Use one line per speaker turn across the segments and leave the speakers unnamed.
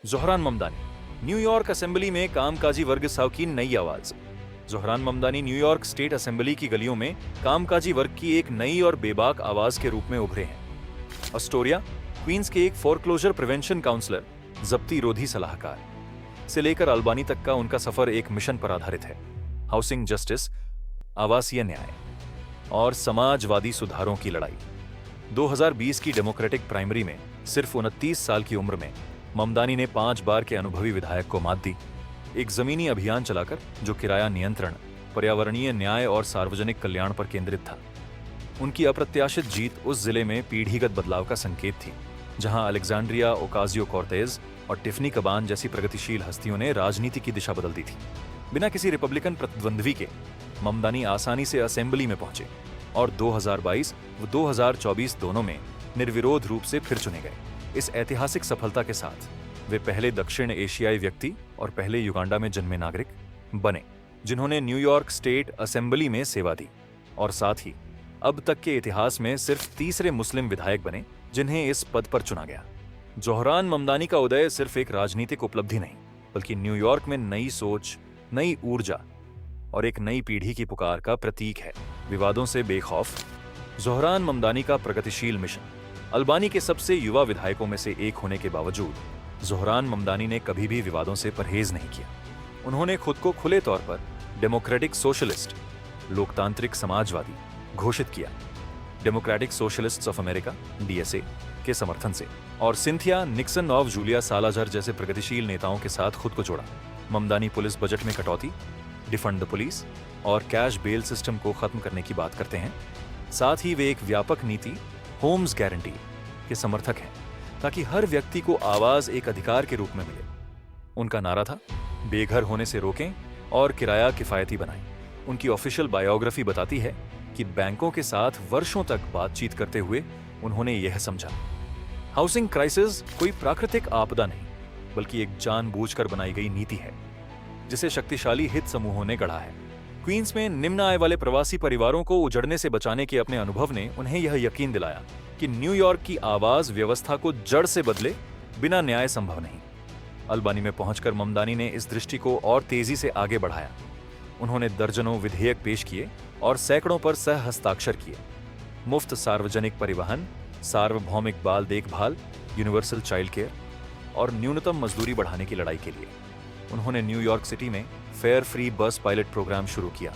Zohran Mamdani, New York assembly में कामकाजी वर्ग की नई आवाज। Zohran Mamdani New York state assembly की गलियों में कामकाजी वर्ग की एक नई और बेबाक आवाज के रूप में उभरे हैं। अस्टोरिया, क्वींस के एक फोरक्लोजर प्रिवेंशन काउंसलर, जब्ती रोधी सलाहकार से लेकर अल्बानी तक का उनका सफर एक मिशन पर आधारित है। हाउसिंग जस्टिस, आवासीय न्याय और समाजवादी सुधारों की लड़ाई। 2020 की डेमोक्रेटिक प्राइमरी में सिर्फ 29 साल की उम्र में ममदानी ने 5 बार के अनुभवी विधायक को मात दी। एक जमीनी अभियान चलाकर जो किराया नियंत्रण, पर्यावरणीय न्याय और सार्वजनिक कल्याण पर केंद्रित था। उनकी अप्रत्याशित जीत उस जिले में पीढ़ीगत बदलाव का संकेत थी, जहां अलेक्जेंड्रिया ओकाजियो-कोर्टेज और टिफनी कबान जैसी प्रगतिशील हस्तियों ने राजनीति की दिशा बदल दी थी। बिना किसी रिपब्लिकन प्रतिद्वंद्वी के ममदानी आसानी से असेंबली में पहुंचे और 2022 व 2024 दोनों में निर्विरोध रूप से फिर चुने गए। इस ऐतिहासिक सफलता के साथ वे पहले दक्षिण एशियाई व्यक्ति और पहले युगांडा में जन्मे नागरिक बने जिन्होंने न्यूयॉर्क स्टेट असेंबली में सेवा दी, और साथ ही अब तक के इतिहास में सिर्फ तीसरे मुस्लिम विधायक बने जिन्हें इस पद पर चुना गया। ज़ोहरान ममदानी का उदय सिर्फ एक राजनीतिक उपलब्धि नहीं, बल्कि न्यूयॉर्क में नई सोच, नई ऊर्जा और एक नई पीढ़ी की पुकार का प्रतीक है। विवादों से बेखौफ ज़ोहरान ममदानी का प्रगतिशील मिशन। अल्बानी के सबसे युवा विधायकों में से एक होने के बावजूद ज़ोहरान ममदानी ने कभी भी विवादों से परहेज नहीं किया। उन्होंने खुद को खुले तौर पर डेमोक्रेटिक सोशलिस्ट, लोकतांत्रिक समाजवादी घोषित किया। Democratic socialists of America (DSA) के समर्थन से और सिंथिया निक्सन ऑफ जूलिया सालाजर जैसे प्रगतिशील नेताओं के साथ खुद को जोड़ा। ममदानी पुलिस बजट में कटौती, डिफंड द पुलिस और कैश बेल सिस्टम को खत्म करने की बात करते हैं। साथ ही वे एक व्यापक नीति, होम्स गारंटी के समर्थक हैं, ताकि हर व्यक्ति को आवाज एक अधिकार के रूप में मिले। उनका नारा था, बेघर होने से रोकें और किराया किफायती बनाएं। उनकी ऑफिशियल बायोग्राफी बताती है कि बैंकों के साथ वर्षों तक बातचीत करते हुए उन्होंने यह समझा, हाउसिंग क्राइसिस कोई प्राकृतिक आपदा नहीं, बल्कि एक जानबूझकर बनाई गई नीति है जिसे शक्तिशाली हित समूहों ने गढ़ा है। क्वींस में निम्न आय वाले प्रवासी परिवारों को उजड़ने से बचाने के अपने अनुभव ने उन्हें यह यकीन दिलाया कि न्यूयॉर्क की आवाज व्यवस्था को जड़ से बदले बिना न्याय संभव नहीं। अल्बानी में पहुंचकर ममदानी ने इस दृष्टि को और तेजी से आगे बढ़ाया। उन्होंने दर्जनों विधेयक पेश किए और सैकड़ों पर सह हस्ताक्षर किए। मुफ्त सार्वजनिक परिवहन, सार्वभौमिक बाल देखभाल, यूनिवर्सल चाइल्ड केयर और न्यूनतम मजदूरी बढ़ाने की लड़ाई के लिए उन्होंने न्यूयॉर्क सिटी में फेयर फ्री बस पायलट प्रोग्राम शुरू किया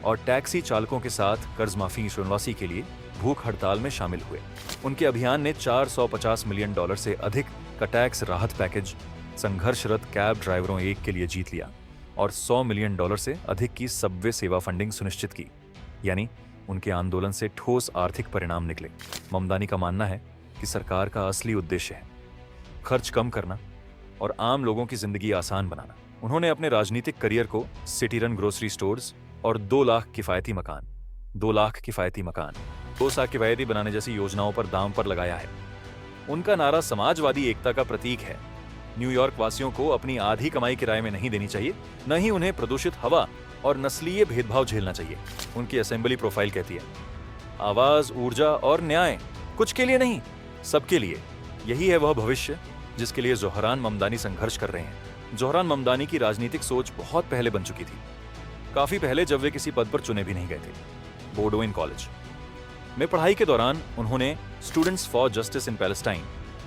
और टैक्सी चालकों के साथ कर्ज माफी शुरुआती के लिए भूख हड़ताल में शामिल हुए। उनके अभियान ने $450 मिलियन से अधिक का टैक्स राहत पैकेज संघर्षरत कैब ड्राइवरों एक के लिए जीत लिया और $100 मिलियन से अधिक की सबवे सेवा फंडिंग सुनिश्चित की। यानी उनके आंदोलन से ठोस आर्थिक परिणाम निकले। ममदानी का मानना है कि सरकार का असली उद्देश्य है खर्च कम करना और आम लोगों की जिंदगी आसान बनाना। उन्होंने अपने राजनीतिक करियर को सिटी रन ग्रोसरी स्टोर्स और 2 लाख किफायती मकान 2 साल किफायती बनाने जैसी योजनाओं पर दांव पर लगाया है। उनका नारा समाजवादी एकता का प्रतीक है। न्यूयॉर्क वासियों को अपनी आधी कमाई किराए में नहीं देनी चाहिए, न ही उन्हें प्रदूषित हवा और नस्लीय भेदभाव झेलना चाहिए। उनकी असेंबली प्रोफाइल कहती है, आवाज, ऊर्जा और न्याय कुछ के लिए नहीं, सबके लिए। यही है वह भविष्य जिसके लिए ज़ोहरान ममदानी संघर्ष कर रहे हैं। ज़ोहरान ममदानी की राजनीतिक सोच बहुत पहले बन चुकी थी, काफी पहले, जब वे किसी पद पर चुने भी नहीं गए थे। बोर्डोइन कॉलेज में पढ़ाई के दौरान उन्होंने students for justice in Palestine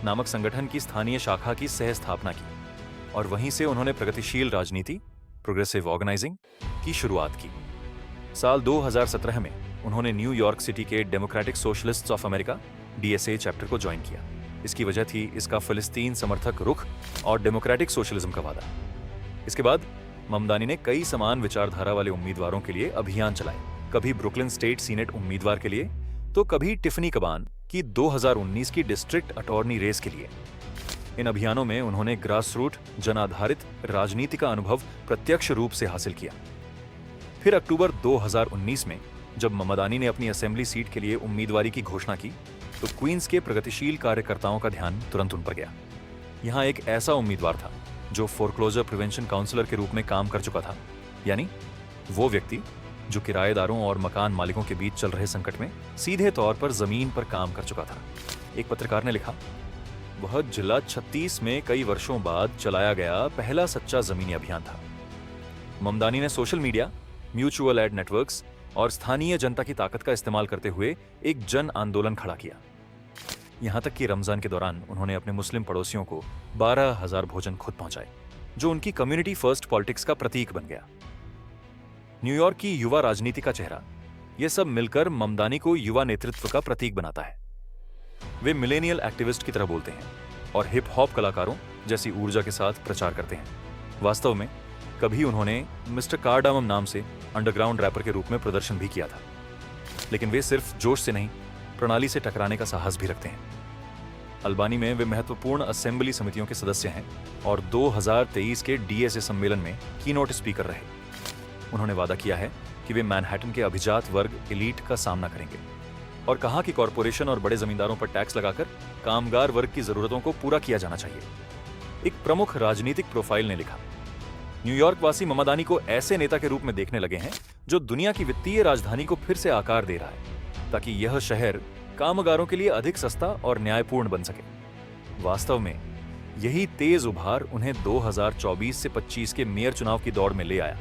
नामक संगठन की स्थानीय शाखा की सह स्थापना की और वहीं से उन्होंने प्रगतिशील राजनीति, प्रोग्रेसिव ऑर्गेनाइजिंग की शुरुआत की। साल 2017 में उन्होंने न्यूयॉर्क सिटी के डेमोक्रेटिक सोशलिस्ट्स ऑफ अमेरिका (डीएसए) चैप्टर को ज्वाइन किया। इसकी वजह थी इसका फिलिस्तीन समर्थक रुख और डेमोक्रेटिक सोशलिज्म का वादा। इसके बाद ममदानी ने कई समान विचारधारा वाले उम्मीदवारों के लिए अभियान चलाए, कभी ब्रुकलिन स्टेट सीनेट उम्मीदवार के लिए तो कभी टिफनी कबान की 2019 की डिस्ट्रिक्ट अटॉर्नी रेस के लिए। इन अभियानों में उन्होंने ग्रासरूट, जनाधारित राजनीति का अनुभव प्रत्यक्ष रूप से हासिल किया। फिर अक्टूबर 2019 में जब ममदानी ने अपनी असेंबली सीट के लिए उम्मीदवारी की घोषणा की तो क्वींस के प्रगतिशील कार्यकर्ताओं का ध्यान तुरंत उन पर गया। यहाँ एक ऐसा उम्मीदवार था जो फोरक्लोजर प्रिवेंशन काउंसलर के रूप में काम कर चुका था, यानी वो व्यक्ति जो किराएदारों और मकान मालिकों के बीच चल रहे संकट में सीधे तौर पर जमीन पर काम कर चुका था। एक पत्रकार ने लिखा, वह जिला 36 में कई वर्षों बाद चलाया गया पहला सच्चा जमीनी अभियान था। ममदानी ने social media, mutual aid networks और स्थानीय जनता की ताकत का इस्तेमाल करते हुए एक जन आंदोलन खड़ा किया। यहां तक कि रमजान के दौरान उन्होंने अपने मुस्लिम पड़ोसियों को 12,000 भोजन खुद पहुंचाए, जो उनकी कम्युनिटी फर्स्ट पॉलिटिक्स का प्रतीक बन गया। न्यूयॉर्क की युवा राजनीति का चेहरा, यह सब मिलकर ममदानी को युवा नेतृत्व का प्रतीक बनाता है। वे मिलेनियल एक्टिविस्ट की तरह बोलते हैं और हिप हॉप कलाकारों जैसी ऊर्जा के साथ प्रचार करते हैं। वास्तव में कभी उन्होंने मिस्टर कार्डामम नाम से अंडरग्राउंड रैपर के रूप में प्रदर्शन भी किया था, लेकिन वे सिर्फ जोश से नहीं, प्रणाली से टकराने का साहस भी रखते हैं। अल्बानी में वे महत्वपूर्ण असेंबली समितियों के सदस्य हैं और 2023 के डीएसए सम्मेलन में कीनोट स्पीकर रहे। उन्होंने वादा किया है कि वे मैनहट्टन के अभिजात वर्ग एलीट का सामना करेंगे और कहा कि कॉरपोरेशन और बड़े जमींदारों पर टैक्स लगाकर कामगार वर्ग की जरूरतों को पूरा किया जाना चाहिए। एक प्रमुख राजनीतिक प्रोफाइल ने लिखा, न्यूयॉर्क वासी ममदानी को ऐसे नेता के रूप में देखने लगे हैं जो दुनिया की वित्तीय राजधानी को फिर से आकार दे रहा है, ताकि यह शहर कामगारों के लिए अधिक सस्ता और न्यायपूर्ण बन सके। वास्तव में यही तेज उभार उन्हें 2024 से 25 के मेयर चुनाव की दौड़ में ले आया,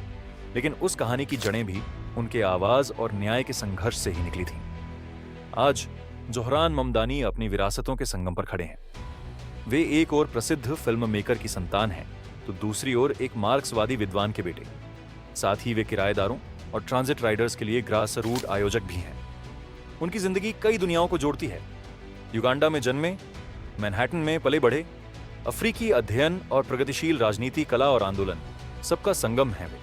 लेकिन उस कहानी की जड़ें भी उनके आवाज और न्याय के संघर्ष से ही निकली थीं। आज जोहरान ममदानी अपनी विरासतों के संगम पर खड़े हैं। वे एक और प्रसिद्ध फिल्म मेकर की संतान हैं, तो दूसरी ओर एक मार्क्सवादी विद्वान के बेटे। साथ ही वे किराएदारों और ट्रांजिट राइडर्स के लिए ग्रास रूट आयोजक भी हैं। उनकी जिंदगी कई दुनियाओं को जोड़ती है। युगांडा में जन्मे, मैनहट्टन में पले बढ़े, अफ्रीकी अध्ययन और प्रगतिशील राजनीति, कला और आंदोलन, सबका संगम है वे।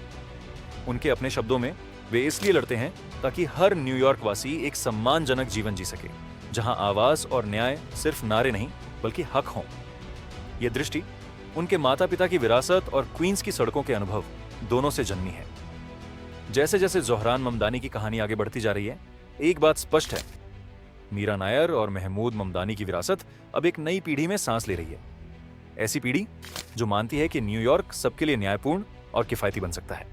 उनके अपने शब्दों में, वे इसलिए लड़ते हैं ताकि हर न्यूयॉर्क वासी एक सम्मानजनक जीवन जी सके, जहां आवाज और न्याय सिर्फ नारे नहीं बल्कि हक हों। यह दृष्टि उनके माता पिता की विरासत और क्वींस की सड़कों के अनुभव दोनों से जन्मी है। जैसे जैसे जोहरान ममदानी की कहानी आगे बढ़ती जा रही है, एक बात स्पष्ट है, मीरा नायर और महमूद ममदानी की विरासत अब एक नई पीढ़ी में सांस ले रही है। ऐसी पीढ़ी जो मानती है कि न्यूयॉर्क सबके लिए न्यायपूर्ण और किफायती बन सकता है।